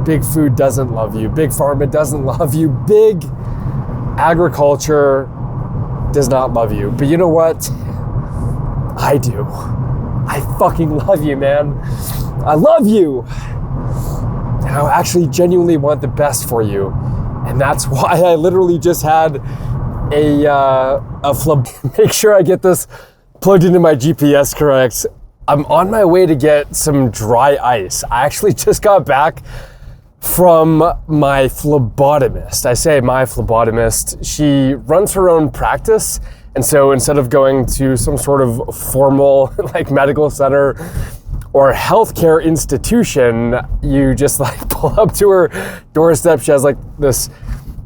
big food doesn't love you. Big Pharma doesn't love you. Big agriculture does not love you. But you know what? I do. I fucking love you, man. I love you. And I actually genuinely want the best for you. And that's why I literally just had make sure I get this plugged into my GPS correct. I'm on my way to get some dry ice. I actually just got back from my phlebotomist. I say my phlebotomist. She runs her own practice. And so instead of going to some sort of formal like medical center or healthcare institution, you just like pull up to her doorstep. She has like this,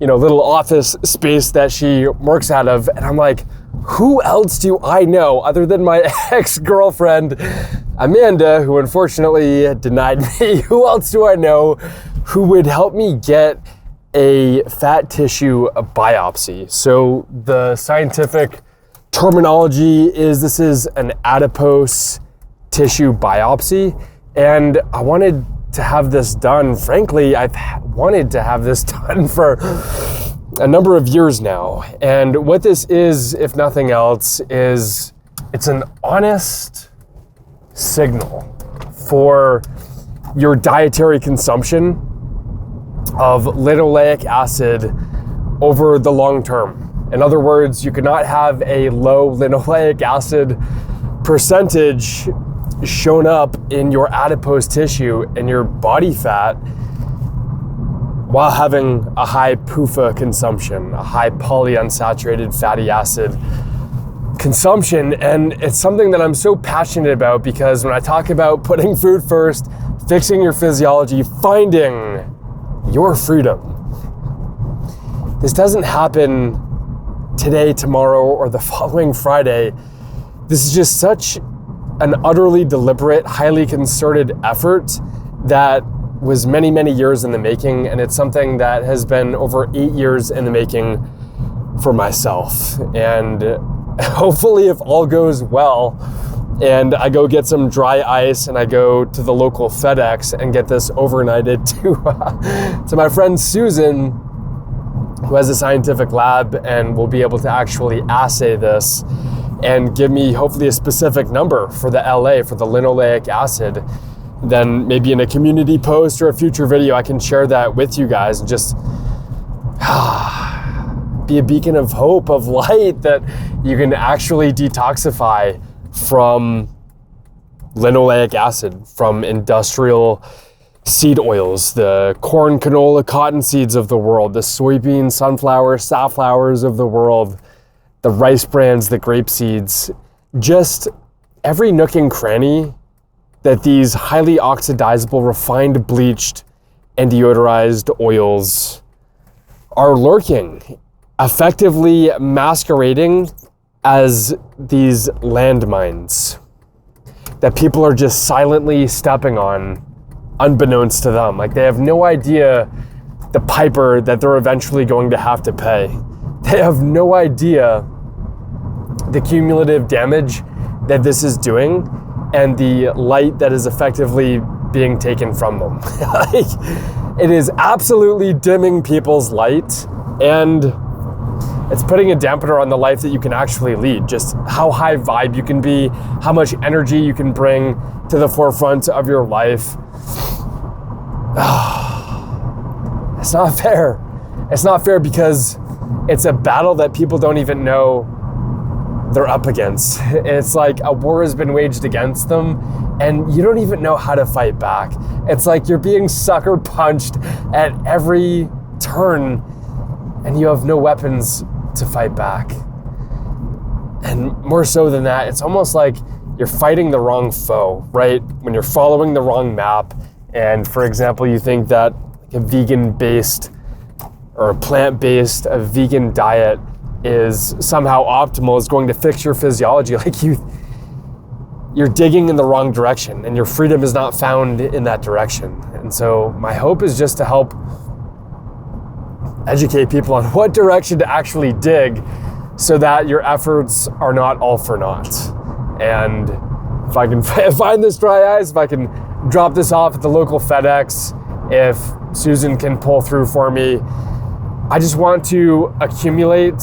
little office space that she works out of. And I'm like, who else do I know other than my ex-girlfriend, Amanda, who unfortunately denied me? Who else do I know who would help me get a fat tissue biopsy? So the scientific terminology is this is an adipose tissue biopsy. And I wanted to have this done. Frankly, I've wanted to have this done for a number of years now. And what this is, if nothing else, is it's an honest signal for your dietary consumption of linoleic acid over the long term. In other words, you cannot have a low linoleic acid percentage shown up in your adipose tissue and your body fat while having a high PUFA consumption, a high polyunsaturated fatty acid consumption. And it's something that I'm so passionate about because when I talk about putting food first, fixing your physiology, finding your freedom, this doesn't happen today, tomorrow, or the following Friday. This is just such an utterly deliberate, highly concerted effort that was many, many years in the making. And it's something that has been over 8 years in the making for myself. And hopefully if all goes well and I go get some dry ice and I go to the local FedEx and get this overnighted to my friend Susan, who has a scientific lab and will be able to actually assay this and give me hopefully a specific number for the LA, for the linoleic acid, then maybe in a community post or a future video, I can share that with you guys and just be a beacon of hope, of light, that you can actually detoxify from linoleic acid, from industrial seed oils, the corn, canola, cotton seeds of the world, the soybean, sunflower, safflowers of the world, the rice brands, the grape seeds, just every nook and cranny that these highly oxidizable, refined, bleached, and deodorized oils are lurking, effectively masquerading as these landmines that people are just silently stepping on unbeknownst to them. Like they have no idea the piper that they're eventually going to have to pay. They have no idea the cumulative damage that this is doing and the light that is effectively being taken from them. Like, it is absolutely dimming people's light, and it's putting a dampener on the life that you can actually lead. Just how high vibe you can be, how much energy you can bring to the forefront of your life. It's not fair. It's not fair because it's a battle that people don't even know they're up against. It's like a war has been waged against them and you don't even know how to fight back. It's like you're being sucker punched at every turn and you have no weapons to fight back. And more so than that, it's almost like you're fighting the wrong foe, right? When you're following the wrong map, and for example, you think that a vegan-based or a plant-based, a vegan diet is somehow optimal, is going to fix your physiology. Like you're digging in the wrong direction and your freedom is not found in that direction. And so my hope is just to help educate people on what direction to actually dig so that your efforts are not all for naught. And if I can find this dry ice, if I can drop this off at the local FedEx if Susan can pull through for me. I just want to accumulate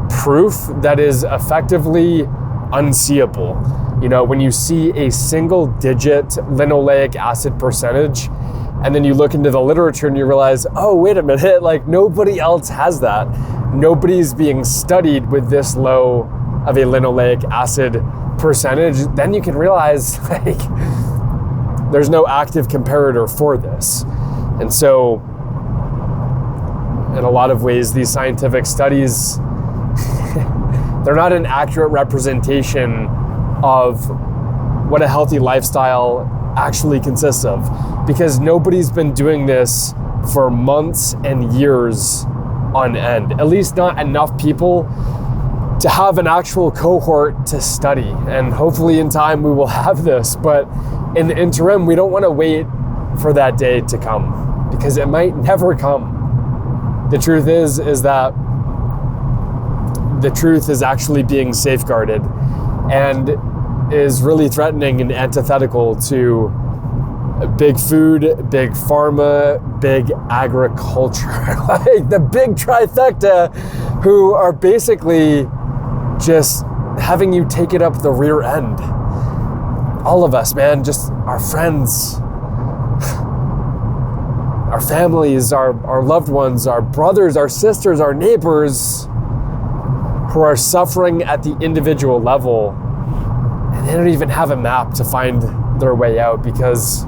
proof that is effectively unseeable. When you see a single digit linoleic acid percentage, and then you look into the literature and you realize, oh, wait a minute, like nobody else has that. Nobody's being studied with this low of a linoleic acid percentage. Then you can realize like there's no active comparator for this. And so in a lot of ways, these scientific studies, they're not an accurate representation of what a healthy lifestyle actually consists of, because nobody's been doing this for months and years on end, at least not enough people to have an actual cohort to study. And hopefully in time we will have this, but in the interim, we don't want to wait for that day to come, because it might never come. The truth is that the truth is actually being safeguarded and is really threatening and antithetical to big food, big pharma, big agriculture, like the big trifecta, who are basically just having you take it up the rear end. All of us, man, just our friends, our families, our loved ones, our brothers, our sisters, our neighbors, who are suffering at the individual level, and they don't even have a map to find their way out because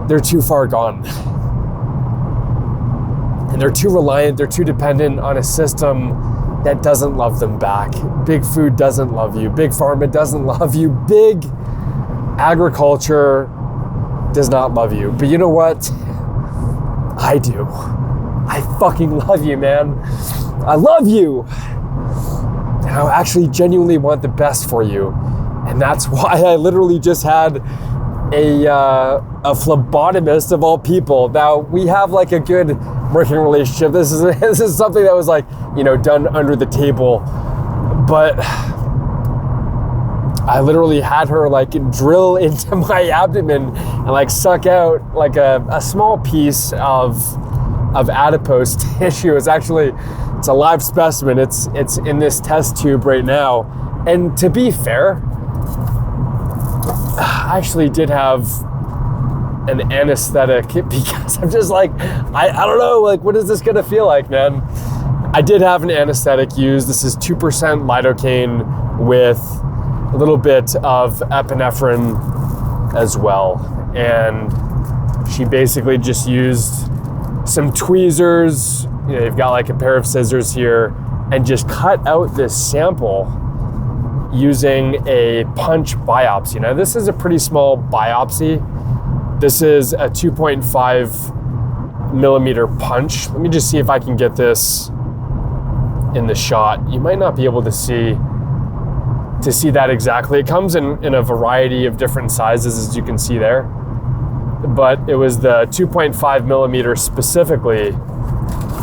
they're too far gone. And they're too reliant, they're too dependent on a system that doesn't love them back. Big food doesn't love you. Big pharma doesn't love you. Big agriculture does not love you. But you know what? I do. I fucking love you, man. I love you. And I actually genuinely want the best for you. And that's why I literally just had a phlebotomist of all people. Now, we have like a good working relationship. This is something that was like, done under the table. But I literally had her like drill into my abdomen and like suck out like a small piece of adipose tissue. It's a live specimen. It's in this test tube right now. And to be fair, I actually did have an anesthetic because I'm just like, I don't know, like, what is this gonna feel like, man? I did have an anesthetic used. This is 2% lidocaine with a little bit of epinephrine as well. And she basically just used some tweezers, you've got like a pair of scissors here, and just cut out this sample using a punch biopsy. Now, this is a pretty small biopsy. This is a 2.5 millimeter punch. Let me just see if I can get this in the shot. You might not be able to see that exactly. It comes in a variety of different sizes, as you can see there. But it was the 2.5 millimeter specifically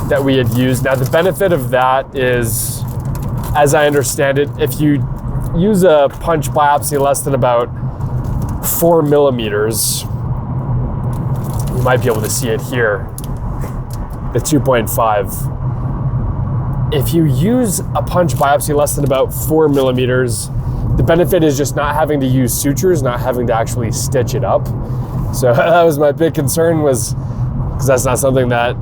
that we had used. Now, the benefit of that is, as I understand it, if you use a punch biopsy less than about 4 millimeters, you might be able to see it here, the 2.5. If you use a punch biopsy less than about 4 millimeters, the benefit is just not having to use sutures, not having to actually stitch it up. So that was my big concern, was because that's not something that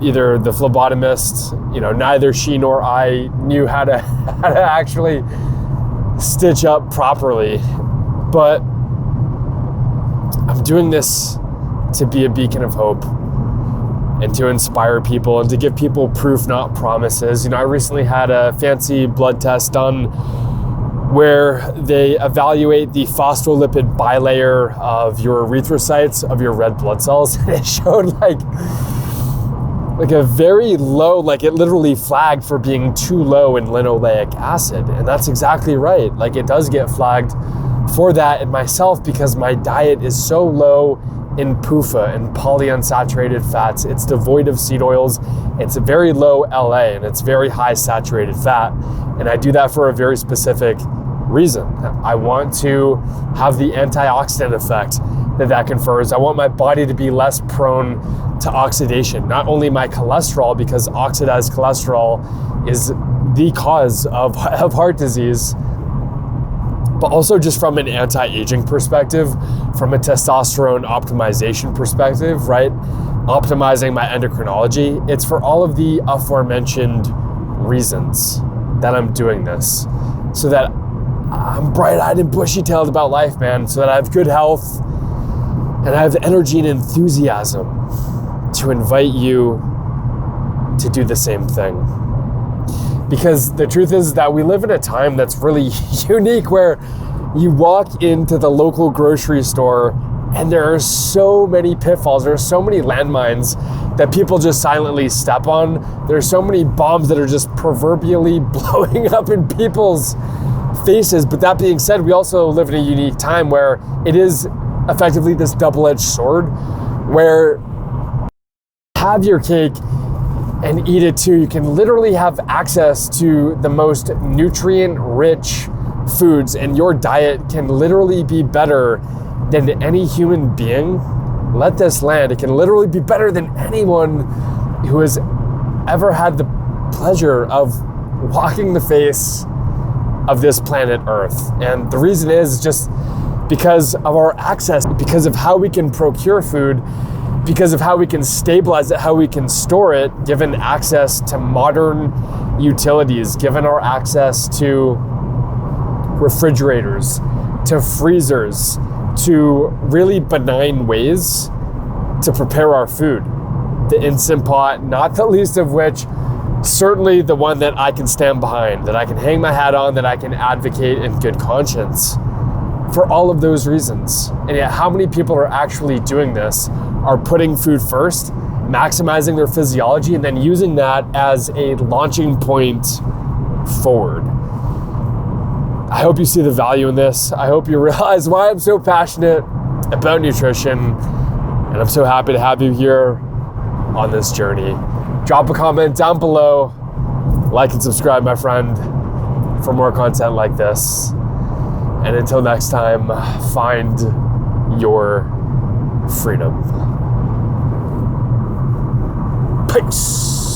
either the phlebotomist, neither she nor I knew how to actually stitch up properly. But I'm doing this to be a beacon of hope and to inspire people and to give people proof, not promises. I recently had a fancy blood test done where they evaluate the phospholipid bilayer of your erythrocytes, of your red blood cells. And it showed like a very low, like it literally flagged for being too low in linoleic acid. And that's exactly right. Like, it does get flagged for that in myself because my diet is so low in PUFA and polyunsaturated fats. It's devoid of seed oils. It's a very low LA and it's very high saturated fat. And I do that for a very specific reason. I want to have the antioxidant effect that confers. I want my body to be less prone to oxidation. Not only my cholesterol, because oxidized cholesterol is the cause of heart disease, but also just from an anti-aging perspective, from a testosterone optimization perspective, right? Optimizing my endocrinology. It's for all of the aforementioned reasons that I'm doing this, so that I'm bright-eyed and bushy-tailed about life, man, so that I have good health and I have energy and enthusiasm to invite you to do the same thing. Because the truth is that we live in a time that's really unique, where you walk into the local grocery store and there are so many pitfalls, there are so many landmines that people just silently step on. There are so many bombs that are just proverbially blowing up in people's faces. But that being said, we also live in a unique time where it is effectively this double-edged sword, where have your cake and eat it too. You can literally have access to the most nutrient-rich foods, and your diet can literally be better than any human being. Let this land. It can literally be better than anyone who has ever had the pleasure of walking the face of this planet Earth. And the reason is just because of our access, because of how we can procure food, because of how we can stabilize it, how we can store it, given access to modern utilities, given our access to refrigerators, to freezers, to really benign ways to prepare our food. The Instant Pot, not the least of which, certainly the one that I can stand behind, that I can hang my hat on, that I can advocate in good conscience for all of those reasons. And yet how many people are actually doing this, are putting food first, maximizing their physiology, and then using that as a launching point forward. I hope you see the value in this. I hope you realize why I'm so passionate about nutrition, and I'm so happy to have you here on this journey. Drop a comment down below, like and subscribe, my friend, for more content like this. And until next time, find your freedom. Peace.